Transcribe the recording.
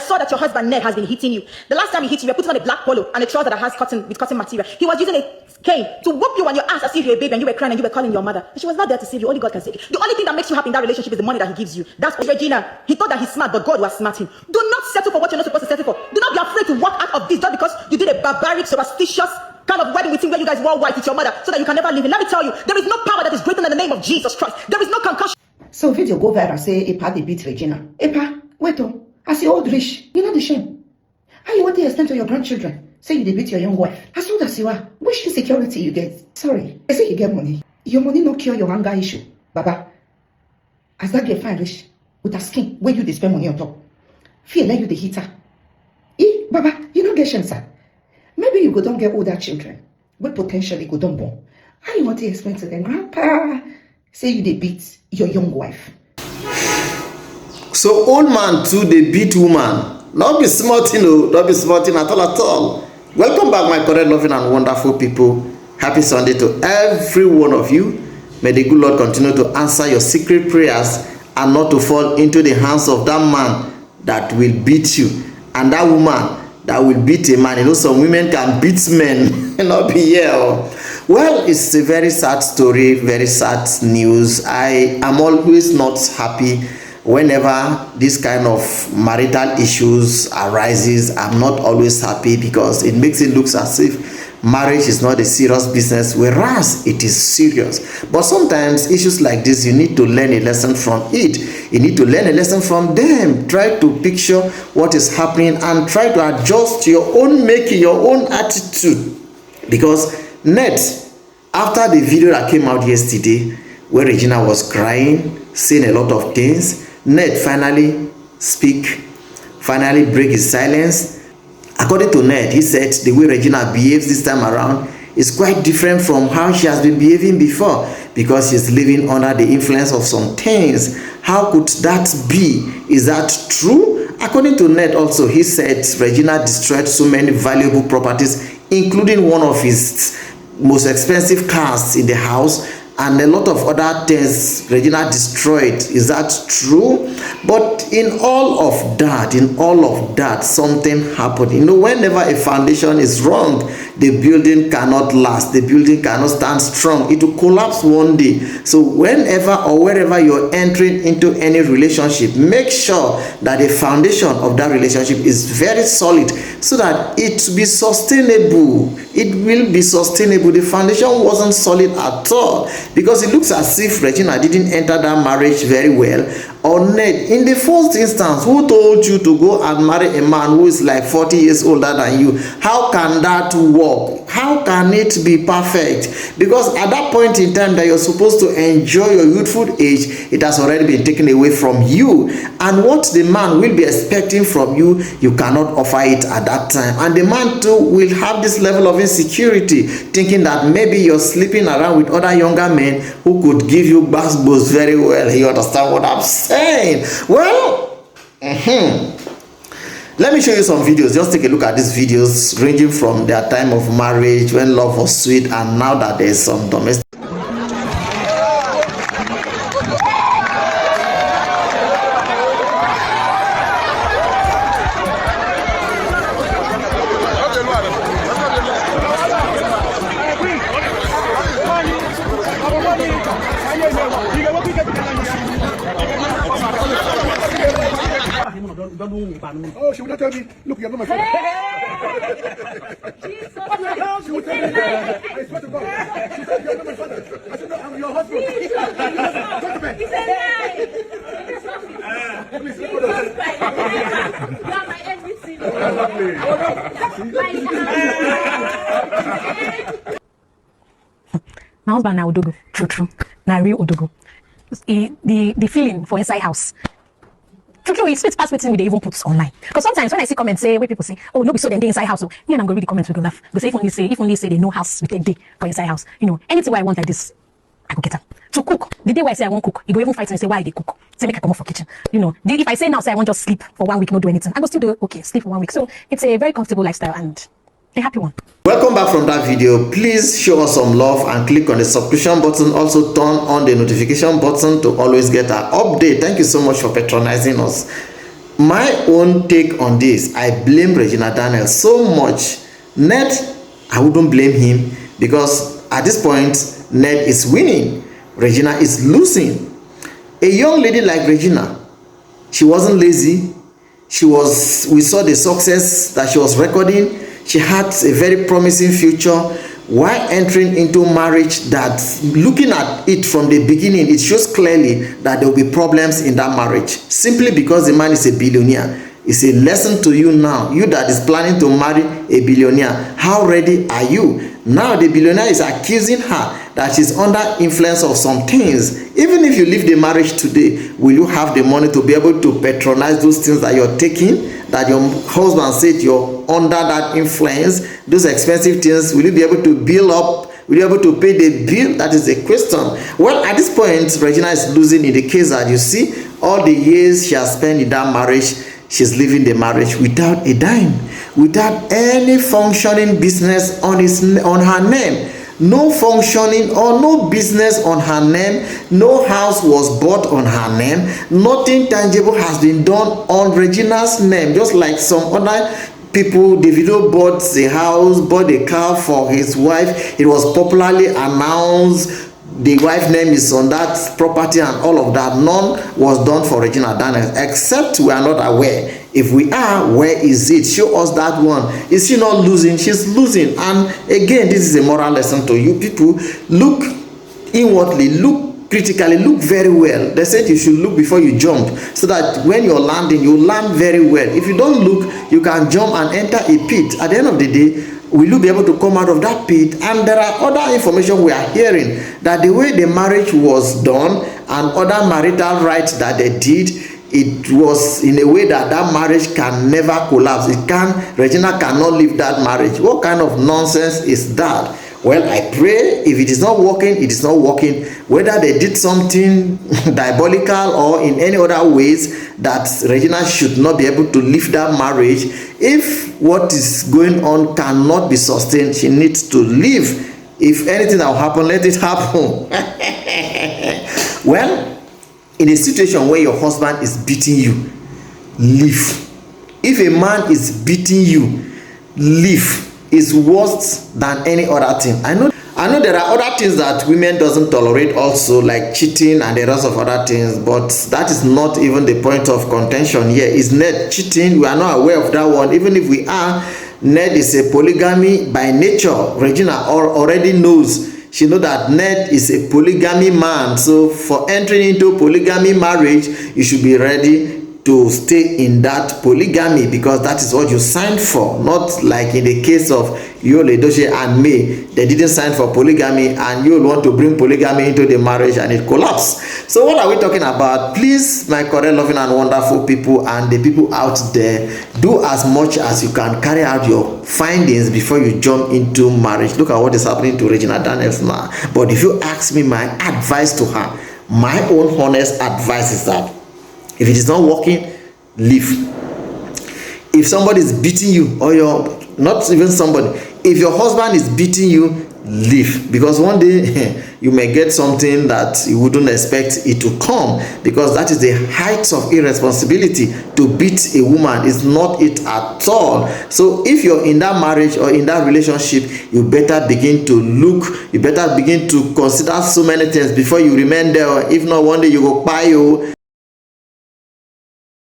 saw that your husband Ned has been hitting you. The last time he hit you were putting on a black polo and a trouser that has cotton with cotton material. He was using a cane to whoop you on your ass as if you're a baby and you were crying and you were calling your mother. And she was not there to save you. Only God can save you. The only thing that makes you happy in that relationship is the money that he gives you. That's Regina. He thought that he's smart, but God was smart him. Do not settle for what you're not supposed to settle for. Do not be afraid to walk out of this just because you did a barbaric, superstitious kind of wedding with him where you guys wore white with your mother so that you can never live in. Let me tell you, there is no power that is greater than the name of Jesus Christ. There is no concussion. So video go viral say Epa they beat Regina. Epa, wait oh, as you old rich, you know the shame. How you want to extend to your grandchildren? Say you beat your young wife. As old as you are, which insecurity you get? Sorry, they say you get money. Your money no cure your anger issue. Baba, as that girl fine rich, with her skin, where you dey spend money on top. Fear let you the heater. Baba, you don't get shame, sir. Maybe you go don't get older children, but potentially go don't born. How you want to explain to them, Grandpa? Say you dey beat your young wife. So old man too they beat woman. Not be smart, not be smart at all. Welcome back, my correct, loving and wonderful people. Happy Sunday to every one of you. May the good Lord continue to answer your secret prayers and not to fall into the hands of that man that will beat you and that woman that will beat a man. You know, some women can beat men and not be here. Well, it's a very sad story, very sad news. I am always not happy whenever this kind of marital issues arises. I'm not always happy because it makes it look as if marriage is not a serious business, whereas it is serious. But sometimes issues like this, you need to learn a lesson from it. You need to learn a lesson from them. Try to picture what is happening and try to adjust your own making, your own attitude. Because Ned, after the video that came out yesterday where Regina was crying, saying a lot of things, Ned finally break his silence. According to Ned, he said the way Regina behaves this time around is quite different from how she has been behaving before because she's living under the influence of some things. How could that be? Is that true? According to Ned also, he said Regina destroyed so many valuable properties, including one of his most expensive cars in the house, and a lot of other things Regina destroyed. Is that true? But in all of that, something happened. You know, whenever a foundation is wrong, the building cannot last. The building cannot stand strong. It will collapse one day. So whenever or wherever you're entering into any relationship, make sure that the foundation of that relationship is very solid so that it will be sustainable. It will be sustainable. The foundation wasn't solid at all because it looks as if Regina didn't enter that marriage very well. Or Ned, in the first instance, who told you to go and marry a man who is like 40 years older than you? How can that work? How can it be perfect? Because at that point in time that you're supposed to enjoy your youthful age, it has already been taken away from you. And what the man will be expecting from you, you cannot offer it at that time. And the man too will have this level of insecurity, thinking that maybe you're sleeping around with other younger men who could give you basketballs very well. You understand what I'm saying? Well, let me show you some videos. Just take a look at these videos ranging from their time of marriage when love was sweet and now that there's some domestic. Oh, she would not tell me. Look, you're not my father. Jesus. She would tell me that. I swear to God. She said, you're not my father. I said, no, I'm your husband. Go to bed. He said, lie. Please, You are my everything. My husband now Odogo, true. Now real Odogo. The feeling for inside house. True, it's past waiting with they even put online. Because sometimes when I see comments say where people say, oh, no, be so then they inside house. So me and I'm gonna read the comments, we go laugh. Because if only say they know house with a day for inside house. You know, anything where I want like this, I go get them. To cook. The day where I say I won't cook, you go even fight and say why they cook. Say make I come up for kitchen. You know, if I say now say I want just sleep for 1 week, not do anything, I go still do okay, sleep for 1 week. So it's a very comfortable lifestyle and a happy one. Welcome back from that video. Please show us some love and click on the subscription button. Also turn on the notification button to always get our update. Thank you so much for patronizing us. My own take on this, I blame Regina Daniel so much. Ned, I wouldn't blame him, because at this point Ned is winning, Regina is losing. A young lady like Regina, she wasn't lazy. We saw the success that she was recording. She had a very promising future. While entering into marriage, that looking at it from the beginning, it shows clearly that there will be problems in that marriage, simply because the man is a billionaire. It's a lesson to you now, you that is planning to marry a billionaire. How ready are you? Now the billionaire is accusing her that she's under influence of some things. Even if you leave the marriage today, will you have the money to be able to patronize those things that you're taking, that your husband said you're under that influence, those expensive things? Will you be able to bill up? Will you be able to pay the bill? That is the question. Well, at this point, Regina is losing in the case that you see all the years she has spent in that marriage. She's leaving the marriage without a dime, without any functioning business on her name. No functioning or no business on her name. No house was bought on her name. Nothing tangible has been done on Regina's name. Just like some other people, Davido bought a house, bought a car for his wife. It was popularly announced the wife's name is on that property and all of that. None was done for Regina Daniels, except we are not aware. If we are, where is it? Show us that one. Is she not losing? She's losing. And again, this is a moral lesson to you people. Look inwardly, look critically, look very well. They said you should look before you jump, so that when you're landing, you land very well. If you don't look, you can jump and enter a pit. At the end of the day, will you be able to come out of that pit? And there are other information we are hearing, that the way the marriage was done and other marital rights that they did, it was in a way that marriage can never collapse. Regina cannot leave that marriage. What kind of nonsense is that? Well, I pray if it is not working, it is not working. Whether they did something diabolical or in any other ways, that Regina should not be able to leave that marriage. If what is going on cannot be sustained, she needs to leave. If anything that will happen, let it happen. Well, in a situation where your husband is beating you, leave. If a man is beating you, leave. Is worse than any other thing. I know there are other things that women doesn't tolerate also, like cheating and the rest of other things, but that is not even the point of contention here. Is Ned cheating? We are not aware of that one. Even if we are, Ned is a polygamy by nature. Regina already knows. She knows that Ned is a polygamy man. So for entering into polygamy marriage, you should be ready to stay in that polygamy, because that is what you signed for. Not like in the case of Yul Edochie and May, they didn't sign for polygamy and you want to bring polygamy into the marriage and it collapsed. So what are we talking about? Please, my correct, loving and wonderful people and the people out there, do as much as you can, carry out your findings before you jump into marriage. Look at what is happening to Regina Daniels now. But if you ask me my advice to her, my own honest advice is that if it is not working, leave. If somebody is beating you, or not even somebody, if your husband is beating you, leave. Because one day you may get something that you wouldn't expect it to come, because that is the height of irresponsibility. To beat a woman is not it at all. So if you're in that marriage or in that relationship, you better begin to look, you better begin to consider so many things before you remain there. If not, one day you go buy you.